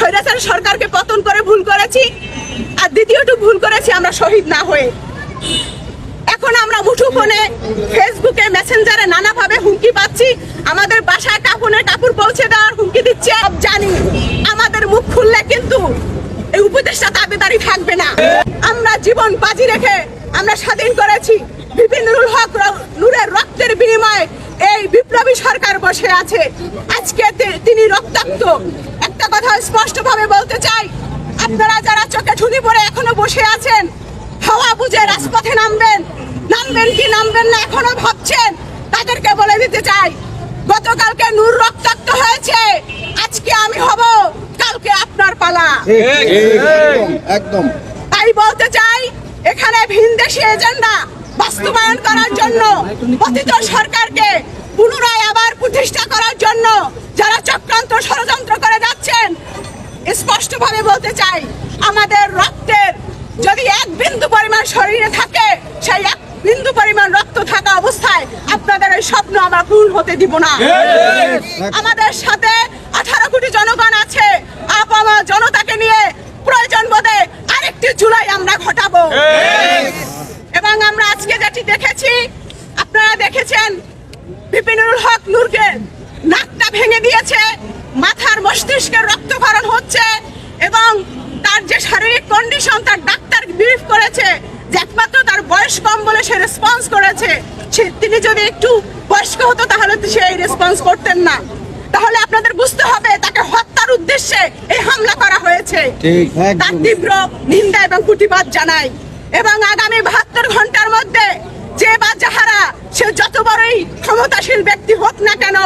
স্বৈরাচার সরকারকে পতন করে ভুল করেছি, আর দ্বিতীয়টু ভুল করেছি আমরা শহীদ না হয়ে। এখন আমরা মুঠোফোনে, ফেসবুকে, মেসেঞ্জারে নানাভাবে হুমকি পাচ্ছি, আমাদের বাসায় কাপড়ের কাপড় পৌঁছে দেওয়ার হুমকি দিচ্ছে। জানি আমাদের মুখ খুললে কিন্তু এই উপদেষ্টা দাবিদারি থাকবে না। আমরা জীবন বাজি রেখে আমরা স্বাধীন করেছি। বিপিন নুরুল হক নূরের রক্তের বিনিময়ে এই বিপ্লবী সরকার বসে আছে। আজকে তিনি রক্তাক্ত। একটা কথা স্পষ্টভাবে বলতে চাই, আপনারা যারা চোখে ঠুনি পরে এখনো বসে আছেন, হাওয়া বুঝে রাজপথে নামবেন কি নামবেন না এখনো ভাবছেন, তাদেরকে বলে দিতে চাই, গতকালকে নূর রক্তাক্ত হয়েছে, আজকে আমি হব, কালকে আপনার পালা। একদম তাই বলতে চাই, এখানে ভিনদেশি এজেন্ডা বাস্তবায়ন করার জন্য, পতিত সরকারকে পুনরায় আবার প্রতিষ্ঠা করার জন্য যারা চক্রান্ত ষড়যন্ত্র করে যাচ্ছেন, স্পষ্টভাবে বলতে চাই, আমাদের রক্তের যদি এক বিন্দু পরিমাণ শরীরে থাকে, সেই এক বিন্দু পরিমাণ রক্ত থাকা অবস্থায় আপনাদের এই স্বপ্ন আমরা পূরণ হতে দিব না। আমাদের সাথে 18 কোটি জনগণ আছে, আপামা জনতাকে নিয়ে প্রয়োজন বোধে আরেকটি জুলাই আমরা ঘটাবো। এবং আমরা আজকে যেটি দেখেছি, আপনারা দেখেছেন, বিপিন নুরুল হক নূরকে নাকটা ভেঙে দিয়েছে, মাথার মস্তিষ্কের রক্তক্ষরণ হচ্ছে, এবং তার যে শারীরিক কন্ডিশন, তার ডাক্তার ব্রিফ করেছে যে একমাত্র তার বয়স কম বলে সে রেসপন্স করেছে। তিনি যদি একটু বয়স্ক হতো তাহলে সে এই রেসপন্স করতেন না। তাহলে আপনাদের বুঝতে হবে তাকে হত্যার উদ্দেশ্যে এই হামলা করা হয়েছে। তার তীব্র নিন্দা এবং প্রতিবাদ জানাই। এবং আগামী 72 ঘন্টার মধ্যে যে বা যাহারা, সে যত বড়ই ক্ষমতাশীল ব্যক্তি হোক না কেন,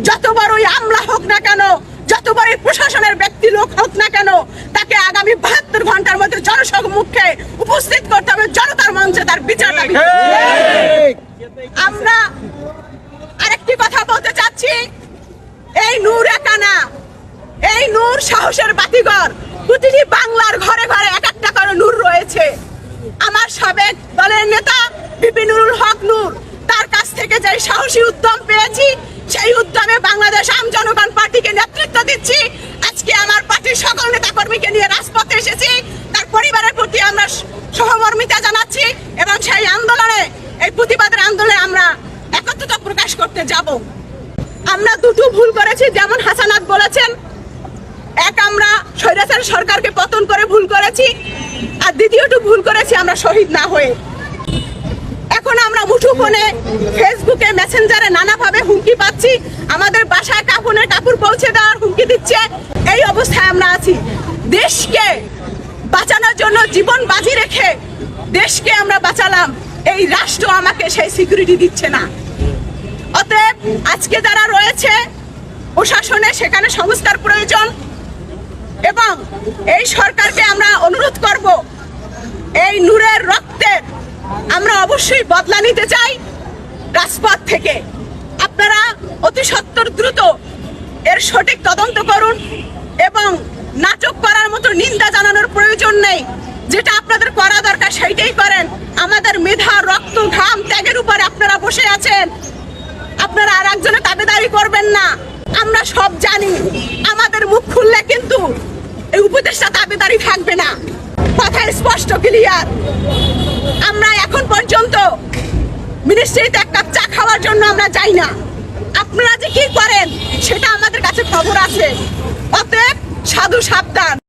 যত বড়ই আমলা হোক না কেন, যত বড়ই প্রশাসনের ব্যক্তি লোক হোক না কেন, তাকে আগামী 72 ঘন্টার মধ্যে জনসম্মুখে উপস্থিত করতে হবে, জনতার মঞ্চে তার বিচার দাবি। আমরা আরেকটি কথা বলতে চাচ্ছি, এই নূর একা না, এই নূর সাহসের বাতিঘর। প্রতিটি বাংলার ঘরে ঘরে এক একটা করে নূর রয়েছে। আমার সাবেক দলের নেতা বিপিন নুরুল হক নূর, তার কাছ থেকে যে সাহসী উদ্যম পেয়েছি, সেই উদ্যমে বাংলাদেশ আম জনগণ পার্টিকে নেতৃত্ব দিচ্ছি। আজকে আমার পার্টির সকল নেতা কর্মীকে নিয়ে রাজপথে এসেছি। তার পরিবারের প্রতি আমরা সহমর্মিতা জানাচ্ছি, এবং সেই আন্দোলনে, এই প্রতিবাদের আন্দোলনে আমরা একত্রতা প্রকাশ করতে যাব। আমরা দুটো ভুল করেছি, যেমন হাসানাত বলেছেন, এক, আমরা স্বৈরাচার সরকারকে পতন করে ভুল করেছি, আর দ্বিতীয়টু ভুল করেছি আমরা শহীদ না হয়ে। এখন আমরা মুঠোফোনে, ফেসবুকে, মেসেঞ্জারে নানাভাবে হুমকি পাচ্ছি, আমাদের বাসায় কাপড়ের কাপড় পৌঁছে দেওয়ার হুমকি দিচ্ছে। এই অবস্থায় আমরা আছি। দেশকে বাঁচানোর জন্য জীবন বাজি রেখে দেশকে আমরা বাঁচালাম, এই রাষ্ট্র আমাকে সেই সিকিউরিটি দিচ্ছে না। অতএব আজকে যারা রয়েছে প্রশাসনে, সেখানে সংস্কার প্রয়োজন, এবং এই সরকারকে আমরা অনুরোধ করব, এই নূরের রক্তের আমরা অবশ্যই বদলা নিতে চাই রাজপথ থেকে। আপনারা অতি সত্বর দ্রুত এর সঠিক তদন্ত করুন, এবং নাটক করার মতো নিন্দা জানানোর প্রয়োজন নেই। যেটা আপনাদের করা দরকার সেইটাই করেন। আমাদের মেধা, রক্ত, ঘাম, ত্যাগের উপরে আপনারা বসে আছেন, আপনারা আর একজনের দাবিদারি করবেন না। আমরা সব জানি, আমাদের মুখ খুললে কিন্তু এই উপদেষ্টা দাবিদারি থাকবে না। কথা স্পষ্ট, ক্লিয়ার। আমরা এখন পর্যন্ত মিনিস্ট্রিতে এক কাপ চা খাওয়ার জন্য আমরা যাই না। আপনারা যে কি করেন সেটা আমাদের কাছে খবর আছে। অতএব সাধু সাবধান।